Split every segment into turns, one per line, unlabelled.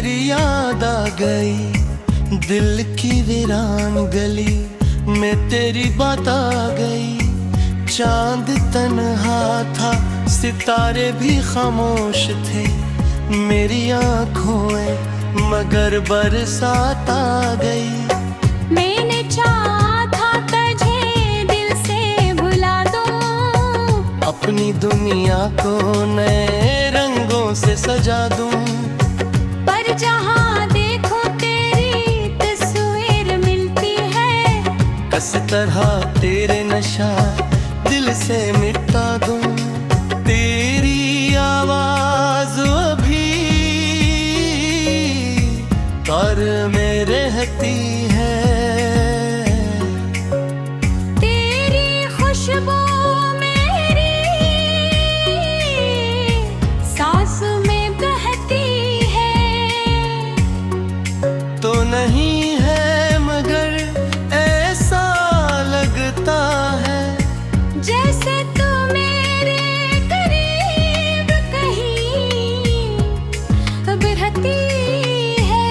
तेरी याद आ गई, दिल की वीरान गली में तेरी बात आ गई। चांद तन्हा था, सितारे भी खामोश थे, मेरी आँखों में मगर बरसात आ गई।
मैंने चाहा था तुझे दिल से भुला दूं,
अपनी दुनिया को नए रंगों से सजा दूं।
पर जहाँ देखो तेरी तस्वीर मिलती है,
किस तरह तेरे नशा दिल से मिटा दूं। तेरी आवाज अभी तार में रहती है,
तेरी खुशबू मेरी सांस में बहती है।
तो नहीं है मगर ऐसा लगता है
जैसे तू मेरे करीब कहीं अब रहती है।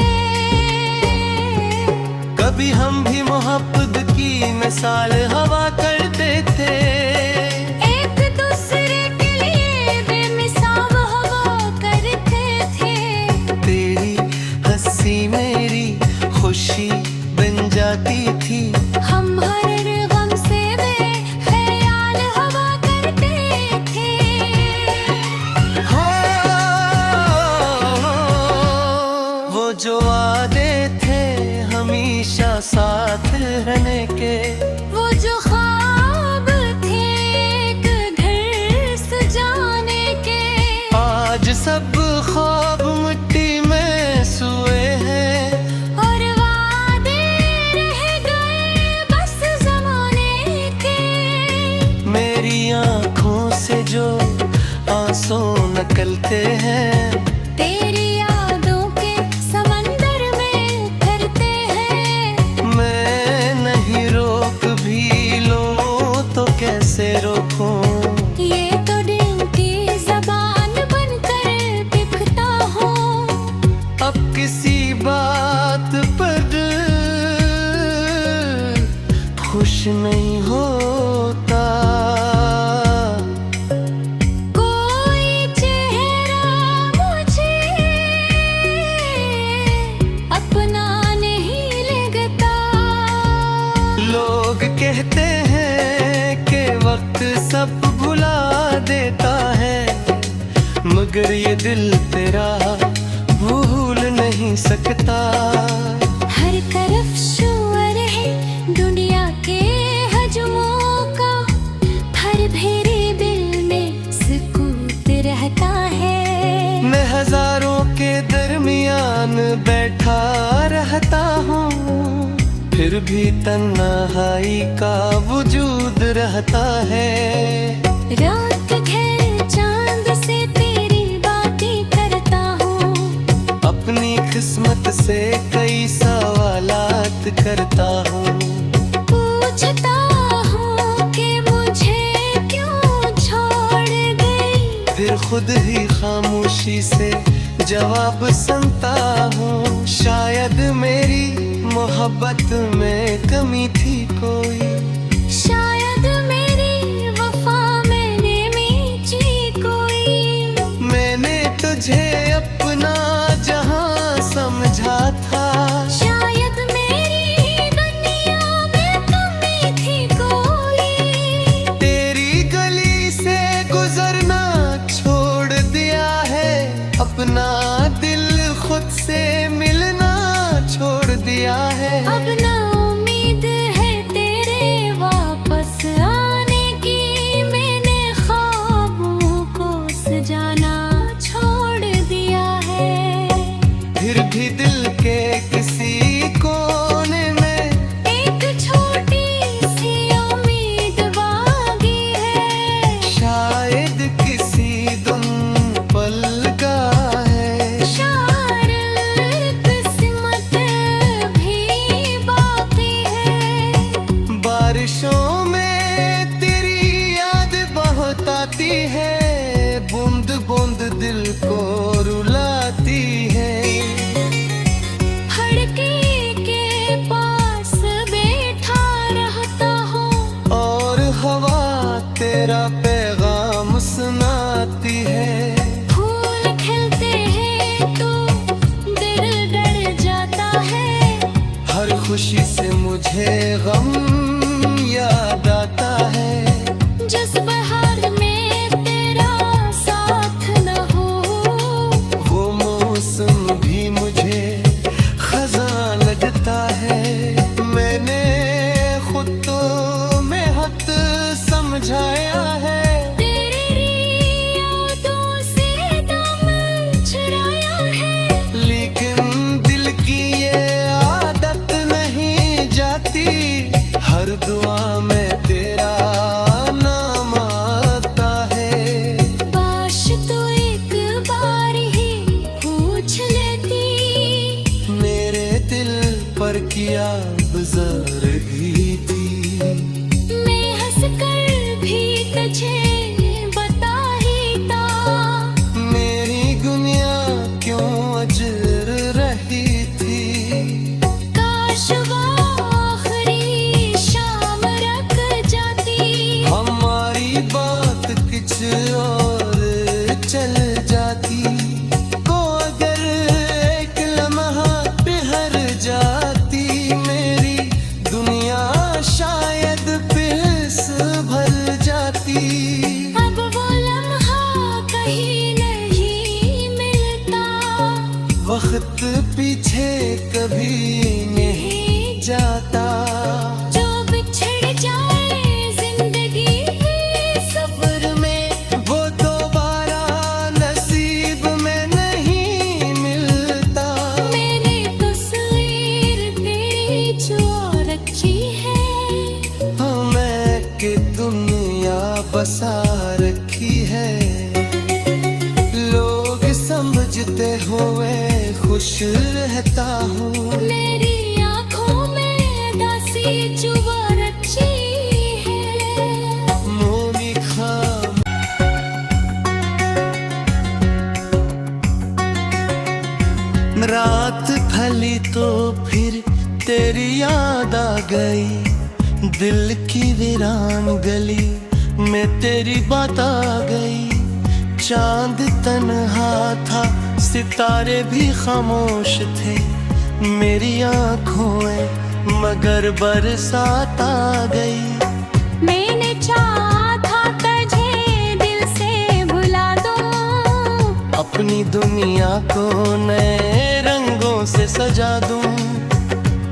कभी हम भी मोहब्बत की मिसाल हवा करते थे,
एक दूसरे के लिए बेमिसाल हवा करते थे।
तेरी हंसी मेरी खुशी बन जाती थी।
हम हर गम से बेख्याल हवा करते थे।
वो जो वादे थे हमेशा साथ रहने के,
वो जो ख्वाब थे एक घर सजाने के,
आज सब ख्वाब मिट्टी में सोए हैं।
और वादे रह गए बस ज़माने के।
मेरी आँखों से जो आंसू निकलते हैं,
तेरी यादों के समंदर में करते हैं।
मैं नहीं रोक भी लूं तो कैसे रोकूं।
ये तो दिल की ज़बान बनकर दिखता हूँ।
अब किसी बात पर खुश नहीं होता।
कोई चेहरा मुझे अपना नहीं लगता।
लोग कहते हैं कि वक्त सब भुला देता है, मगर ये दिल तेरा भूल नहीं सकता।
हर तरफ शोर है दुनिया के हजमों का, हर भेरे दिल में सुकूत रहता है।
मैं हजारों के दरमियान बैठा रहता हूँ, फिर भी तन्हाई का वजूद रहता है।
रात घर चांद से तेरी बातें करता हूँ,
अपनी किस्मत से कई सवालात करता हूँ।
पूछता हूँ कि मुझे क्यों छोड़ गई,
फिर खुद ही खामोशी से जवाब सुनता हूँ। शायद मेरी मोहब्बत में कमी थी कोई,
शायद मेरी वफा मैंने मीची कोई।
मैंने तुझे अपना जहां समझा था।
शायद मेरी दुनिया में कमी थी कोई।
तेरी गली से गुजरना छोड़ दिया है, अपना दिल खुद से मिलना छोड़ दिया है।
अब ना उम्मीद है तेरे वापस आने की, मैंने ख्वाबों को सजाना छोड़ दिया है।
फिर भी दिल के किसी कोने में
एक छोटी सी उम्मीद बाकी है,
शायद किसी दुम पल का है।
शायद किस्मत भी बाकी
हर खुशी से मुझे गम याद आता है।
जिस बहार में तेरा साथ न हो,
वो मौसम भी मुझे खज़ां लगता है। मैंने खुद तो में हद समझाया है,
तेरी यादों से दम छुड़ाया है।
लेकिन दिल की ये आदत नहीं जाती, हर दुआ में तेरा नाम आता है।
काश तू एक बार ही पूछ लेती,
मेरे दिल पर किया गुज़रगी थी।
मैं हंस कर भी तुझे बता ही था,
मेरी दुनिया क्यों अजर रही थी।
काश वो आखिरी शाम रख जाती,
हमारी बात कुछ और चल जाती। को अगर एक लम्हा बिहर जाती, मेरी दुनिया शायद फिर से भर जाती।
अब वो लम्हा कहीं नहीं मिलता,
वक्त पीछे कभी नहीं जाता।
जो बिछड़ जाए जिंदगी के
सफर में वो दोबारा नसीब में नहीं मिलता।
मैंने तस्वीर तेरी जो रखी है,
मैं कि दुनिया बसा रखी है। लोग समझते हुए खुश रहता हूँ,
मेरी आँखों में दासी जुआ रखी है।
मोमी खाम रात फली तो फिर तेरी याद आ गई। दिल की वीरान गली में तेरी बात आ गई। चांद तन्हा था, सितारे भी खामोश थे। मेरी आँखों में मगर बरसात आ गई।
मैंने चाहा था तुझे दिल से भुला दूं,
अपनी दुनिया को नए रंगों से सजा दूं।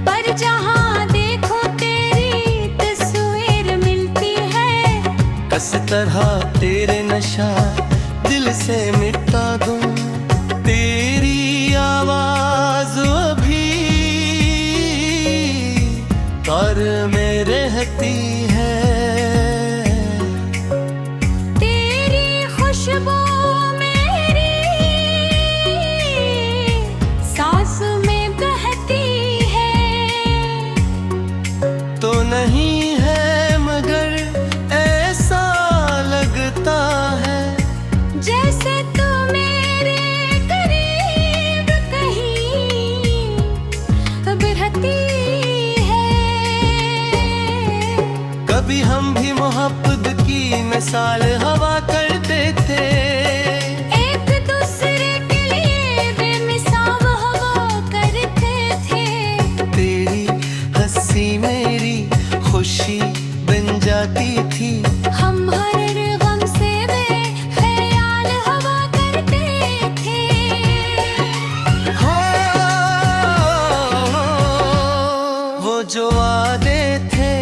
पर जहाँ देखो तेरी तस्वीर मिलती है,
किस तरह तेरे नशा दिल से मिटा दूं। तेरी आवाज अभी कर में रहती है।
तेरी खुशबू मेरी सांस में बहती है।
तो नहीं है मगर ऐसा लगता है,
जैसे तू मेरे करीब कहीं अब रहती है।
कभी हम भी मोहब्बत की मिसाल हवा करते थे।
एक दूसरे के लिए बेमिसाल हवा करते थे।
तेरी हंसी मेरी खुशी बन जाती थी।
हम हर गम से बेख्याल हवा करते थे।
वो जो वादे थे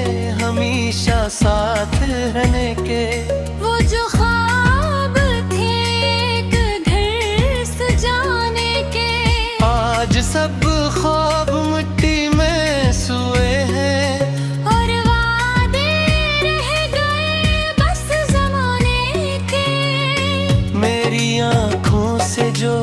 हमेशा साथ रहने के,
वो जो ख्वाब थे एक घर सजाने के,
आज सब ख्वाब मिट्टी में सोए हैं।
और वादे रह गए बस ज़माने के।
मेरी आँखों से जो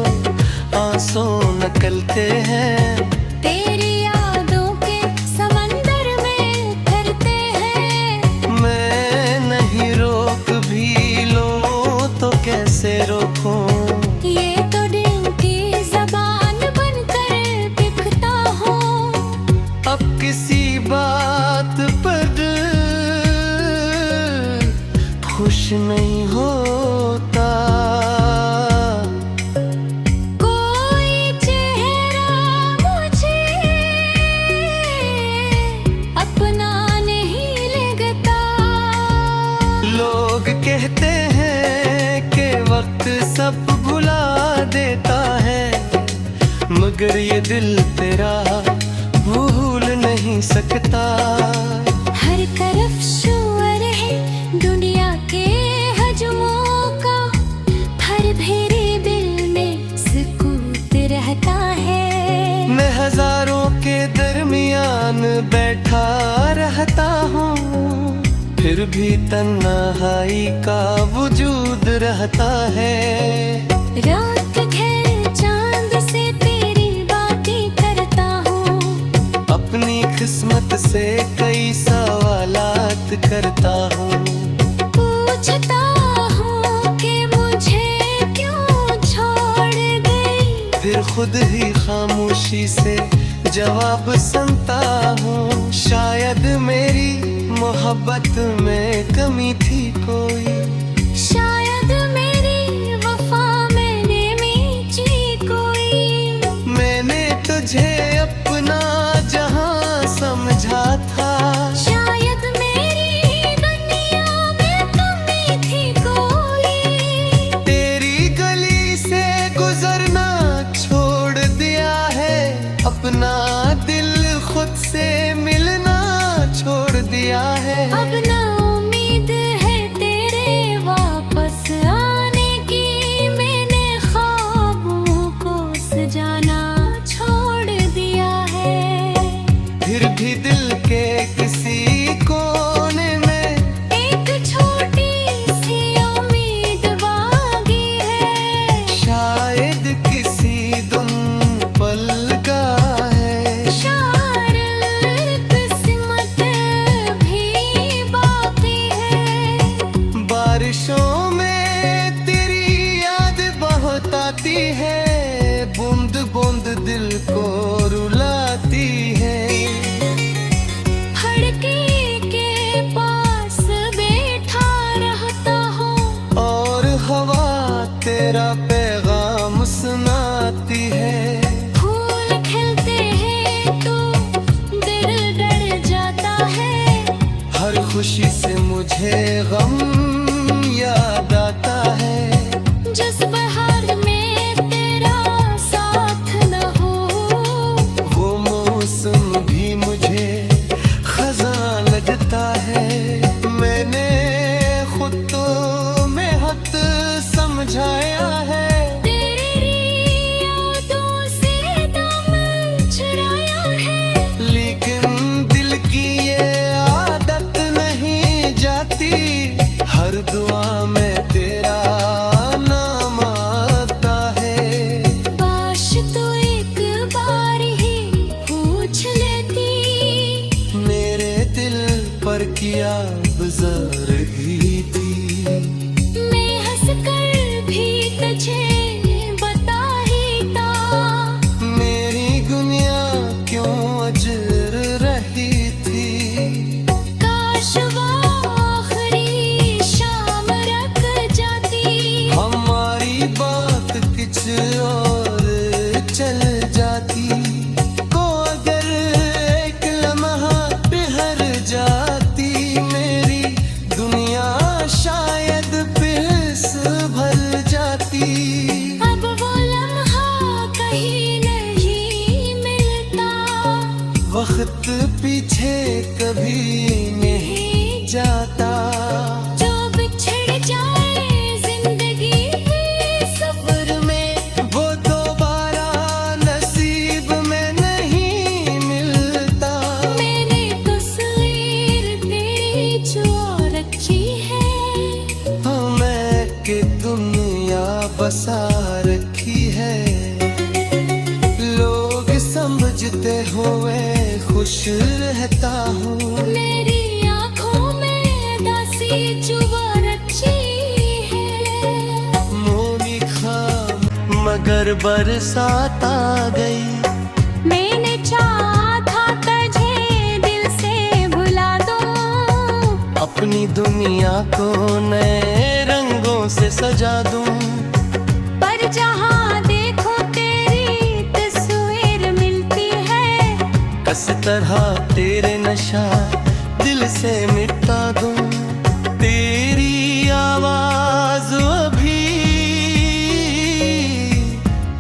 आंसू निकलते हैं,
तेरी यादों के समंदर में तैरते हैं।
मैं नहीं रोक भी लूं तो कैसे रोकूं।
ये तो दिल की ज़बान बनकर बिकता हूँ।
अब किसी बात पर खुश नहीं होता।
कोई चेहरा मुझे
ये दिल तेरा भूल नहीं सकता।
हर तरफ शोर है दुनिया के हजमों का, हर भेरे दिल में सुकूत रहता है।
मैं हजारों के दरमियान बैठा रहता हूँ, फिर भी तन्हाई का वजूद रहता है।
रात घिर चांद से तेरी बातें करता हूँ,
अपनी किस्मत से कई सवालात करता हूँ।
पूछता हूँ कि मुझे क्यों छोड़ गई,
फिर खुद ही खामोशी से जवाब सुनता हूँ। शायद मेरी मोहब्बत में कमी थी कोई,
शायद मेरी वफा मैंने मीची कोई।
मैंने तुझे अपना जहां समझा था,
शायद मेरी दुनिया में कमी थी कोई।
तेरी गली से गुजरना छोड़ दिया है, अपना दिल खुद से मिलना छोड़ दिया है।
अब ना उम्मीद है तेरे वापस आने की, मैंने ख्वाबों को सजाना छोड़ दिया है।
फिर भी दिल के किसी कोने में
एक छोटी सी उम्मीद बाकी है,
शायद किसी दुम पल का है।
शायद किस्मत भी बाकी है।
बारिशों में तेरी याद बहुत आती है, बूंद बूंद दिल को रुलाती है।
फड़के के पास बैठा रहता हूँ,
और हवा तेरा पैगाम सुनाती है।
फूल खिलते हैं तो दिल डर जाता है,
हर खुशी से मुझे गम याद आता है।
जिस बहार में तेरा साथ न हो,
वो मौसम भी मुझे खज़ां लगता है। मैंने खुद तो में हद समझाया है,
तेरी यादों से दम चुराया है।
लेकिन दिल की ये आदत नहीं जाती, हर दुआ में तेरा नाम आता है।
काश तो एक बार ही पूछ लेती,
मेरे दिल पर किया गुज़रगी थी।
मैं हंस कर भी तुझे बता ही था,
मेरी दुनिया क्यों अजर रही थी।
काश वो आखिरी शाम रख जाती,
हमारी बात कुछ और चल जाती। को अगर एक लम्हा बिहर जाती, मेरी दुनिया शायद फिस भर जाती।
अब वो लम्हा कहीं नहीं मिलता,
वक्त पीछे कभी नहीं जाता।
जो बिछड़ जाए जिंदगी के सफर में,
वो दोबारा नसीब में नहीं मिलता।
मैंने तस्वीर तेरी जो रखी है,
मैं कि दुनिया बसा रखी है। लोग समझते हुए खुश रहता हूँ,
मेरी आँखों में दासी चुभा रखी है।
मोमी खाम मगर बरसात आ गई।
मैंने चाहा था तुझे दिल से भुला दूं,
अपनी दुनिया को नए रंगों से सजा दूं।
पर जहाँ देखो तेरी तस्वीर मिलती है,
किस तरह तेरे नशा दिल से मिटा दूं। तेरी आवाज अभी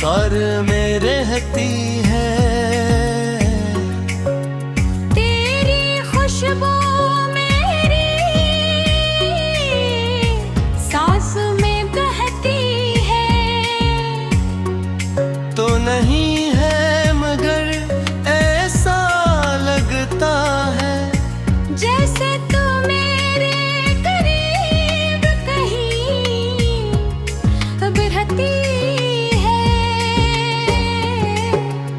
कर में रहती है,
खुशबू मेरी सांस में बहती है।
तो नहीं है मगर ऐसा लगता है
जैसे तू मेरे करीब कहीं अब रहती है।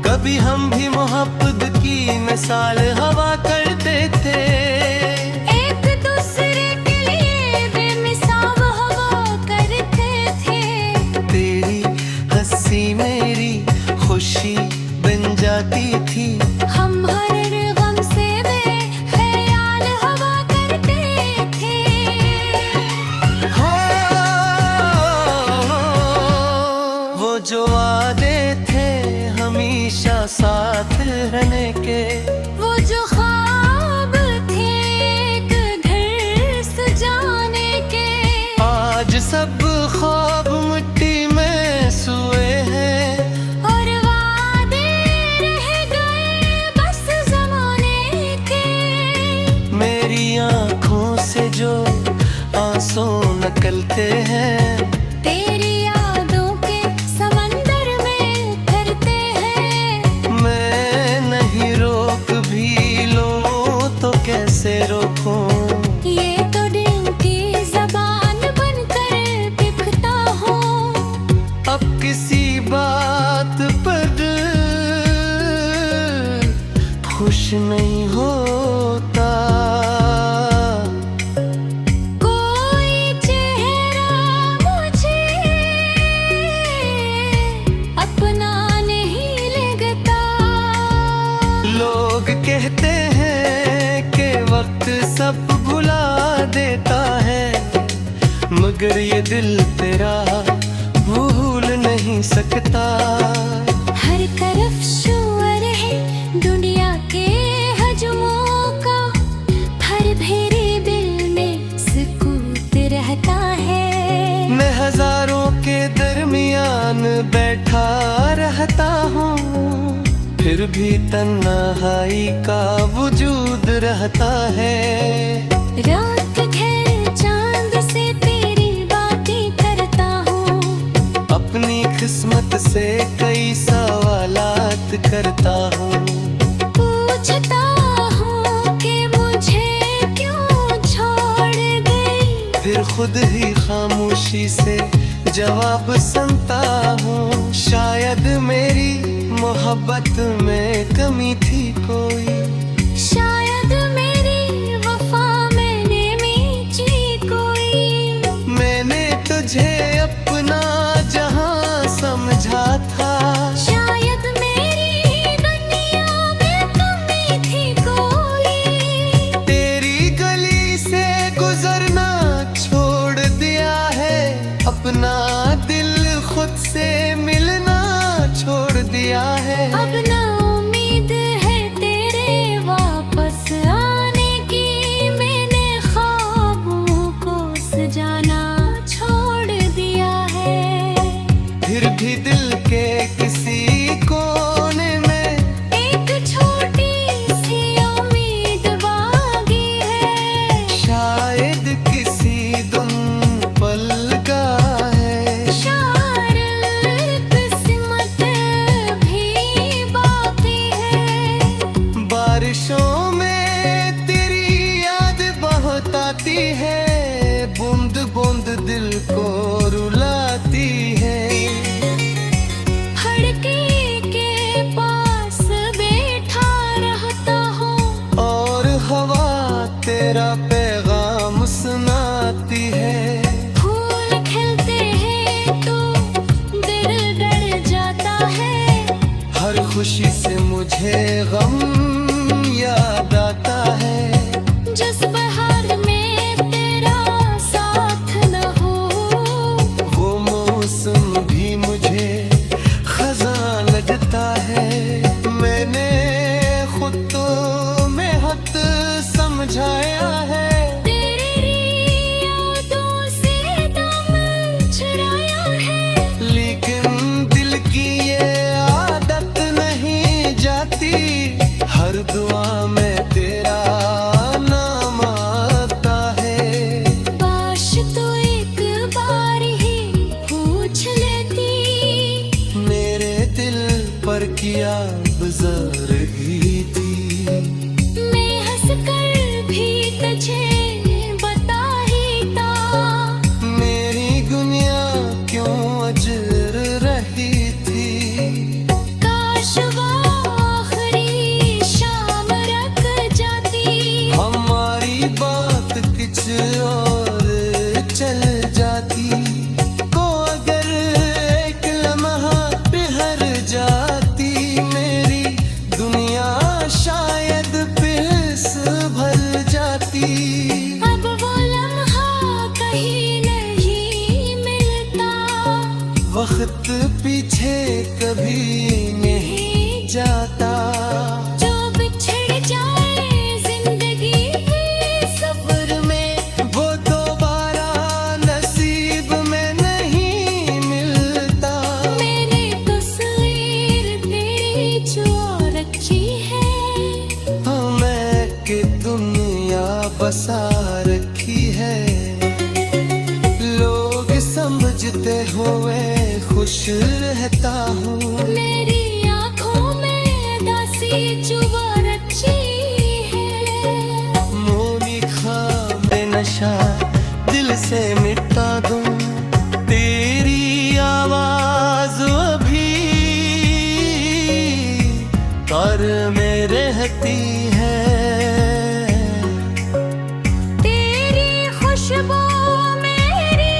कभी हम भी मोहब्बत की मिसाल हवा करते थे,
एक दूसरे के लिए बेमिसाल हवा करते थे।
तेरी हंसी मेरी खुशी बन जाती थी।
हम हर गम से बेख्याल हवा करते थे।
वो जो वादे थे हमेशा साथ रहने के,
वो जो ख्वाब थे एक घर सजाने के,
आज सब ख्वाब मिट्टी में सोए हैं।
और वादे रह गए बस ज़माने के।
मेरी आँखों से जो आंसू निकलते हैं,
तेरी यादों के समंदर में तरते हैं।
मैं नहीं रोक भी लूं तो कैसे रोकूं।
ये तो दिल की ज़बान बनकर दिखता हूँ।
अब किसी बात पर खुश नहीं होता।
कोई चेहरा मुझे अपना नहीं लगता।
लोग कहते हैं कि वक्त सब भुला देता है, मगर ये दिल तेरा भूल नहीं सकता।
हर तरफ शोर है दुनिया के हजमों का, हर भेरे दिल में सुकूत रहता है।
मैं हजारों के दरमियान बैठा रहता हूँ, फिर भी तन्हाई का वजूद रहता है।
रात घर चांद से तेरी बातें करता हूँ।
अपनी किस्मत से कई सवालात करता हूँ।
पूछता हूँ कि मुझे क्यों छोड़ गई।
फिर खुद ही खामोशी से जवाब सुनता हूँ। शायद मेरी मोहब्बत में कमी थी कोई,
शायद मेरी वफा मैंने मीची कोई।
मैंने तुझे अपना जहां समझा था।
शायद मेरी दुनिया में कमी थी कोई।
तेरी गली से गुजरना छोड़ दिया है, अपना दिल खुद से मिलना छोड़ दिया है।
अब ना उम्मीद है तेरे वापस आने की, मैंने ख्वाबों को सजाना छोड़ दिया है।
फिर भी दिल के किसी कोने में
एक छोटी सी उम्मीद बागी है।
शायद किसी दुम पल का है।
शायद किस्मत भी बाकी है।
बारिशों में तेरी याद बहुत आती है, बूंद बूंद दिल को रुलाती है।
फड़के के पास बैठा रहता हूँ,
और हवा तेरा पैगाम सुनाती है।
फूल खिलते हैं तो दिल डर जाता है।
हर खुशी से मुझे गम याद आता है।
जिस बहार में तेरा साथ न हो,
वो मौसम भी मुझे खज़ां लगता है। मैंने खुद तो में हद समझाया है,
तेरी यादों से दामन छुड़ाया है।
लेकिन दिल की ये आदत नहीं जाती। हर दुआ में तेरा बसा रखी है। लोग समझते हुए खुश रहता हूँ।
मेरी आँखों में दासी चुभा रखी है।
मोमी ख्वाब नशा दिल से मिटा दूं। तेरी आवाज अभी तार में रहती है।
तेरी खुशबू मेरी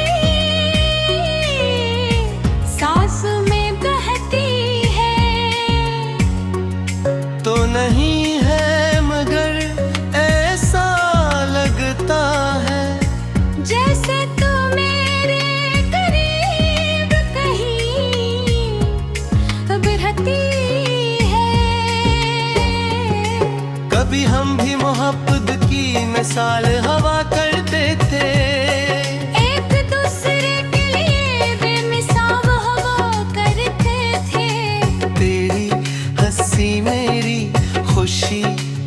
सांस में बहती है।
तो नहीं है मगर ऐसा लगता है
जैसे तू मेरे करीब कहीं अब रहती है।
कभी हम भी मोहब्बत की मिसाल हवा करते थे।
एक दूसरे के लिए बेमिसाल हवा करते थे।
तेरी हंसी मेरी खुशी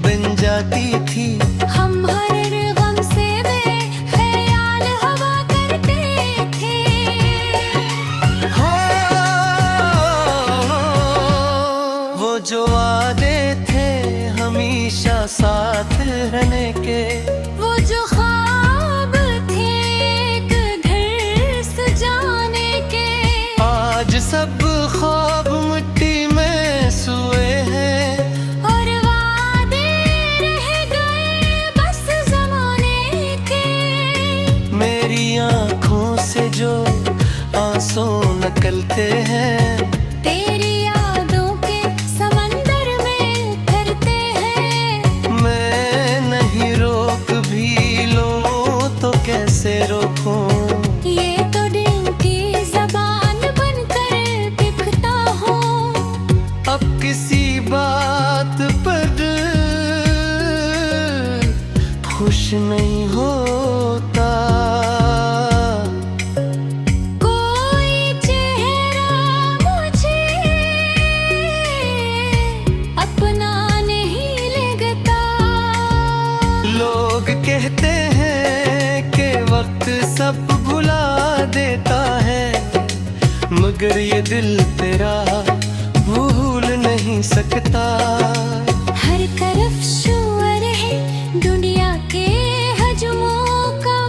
बन जाती थी।
हम हर गम से बेख्याल हवा करते थे।
हो वो जो वादे थे हमेशा साथ रहने के।
वो जो ख्वाब थे एक घर सजाने के।
आज सब ख्वाब मिट्टी में सोए हैं।
और वादे रह गए बस ज़माने के।
मेरी आँखों से जो आंसू निकलते हैं।
तेरी यादों के समंदर में उतरते हैं।
मैं नहीं रोक भी लूं तो कैसे रोकूं।
ये तो दिल की ज़बान बनकर दिखता हूँ।
अब किसी बात पर खुश नहीं होता।
कोई चेहरा मुझे अपना नहीं लगता।
लोग कहते हैं कि वक्त सब भुला देता है, मगर ये दिल तेरा भूल नहीं सकता।
हर तरफ शोर है दुनिया के हजमों का।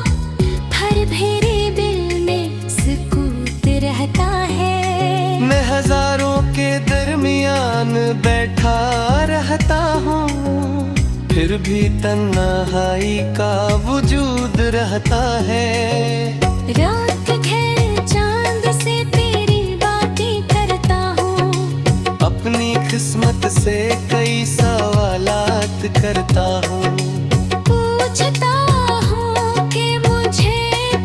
हर भेरे दिल में सुकूत रहता है।
मैं हजारों के दरमियान बैठा रहता हूँ, फिर भी तन्हाई का वजूद रहता है।
रात खैर चांद से तेरी बातें करता हूँ।
अपनी किस्मत से कई सवालात करता हूँ।
पूछता हूँ कि मुझे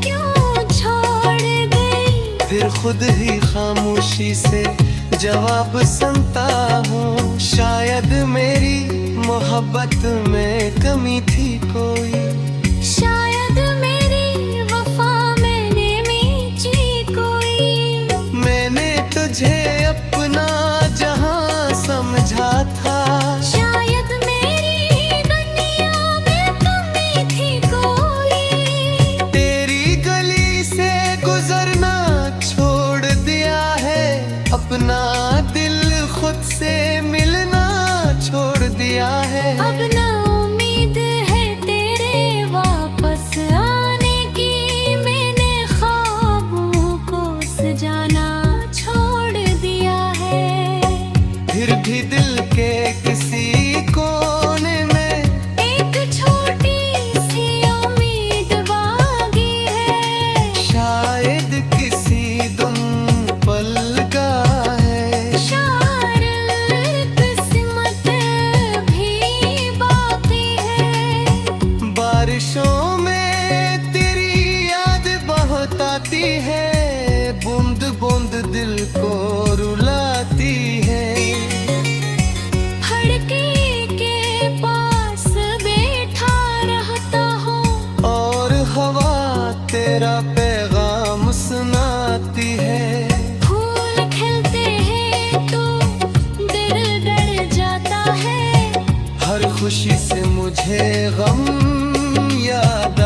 क्यों छोड़ गई।
फिर खुद ही खामोशी से जवाब सुनता हूँ। शायद मेरी मोहब्बत में कमी थी कोई।
शायद मेरी वफा मैंने मीची कोई।
मैंने तुझे अपना जहां समझा था।
शायद मेरी दुनिया में कमी थी कोई।
तेरी गली से गुजरना छोड़ दिया है, अपना दिल खुद से मिलना छोड़ दिया है।
अब ना उम्मीद है तेरे वापस आने की। मैंने ख्वाबों को सजाना छोड़ दिया है।
फिर भी दिल के किसी कोने में
एक छोटी सी उम्मीद बाकी है।
शायद किसी दुम पल का है।
शायद किस्मत भी बाकी है।
बारिशों में तेरी याद बहुत आती है, बूंद बूंद दिल को रुलाती है।
फड़के के पास बैठा रहता हूँ।
और हवा तेरा पैगाम सुनाती है।
फूल खिलते हैं तो दिल डर जाता है।
हर खुशी से मुझे गम याद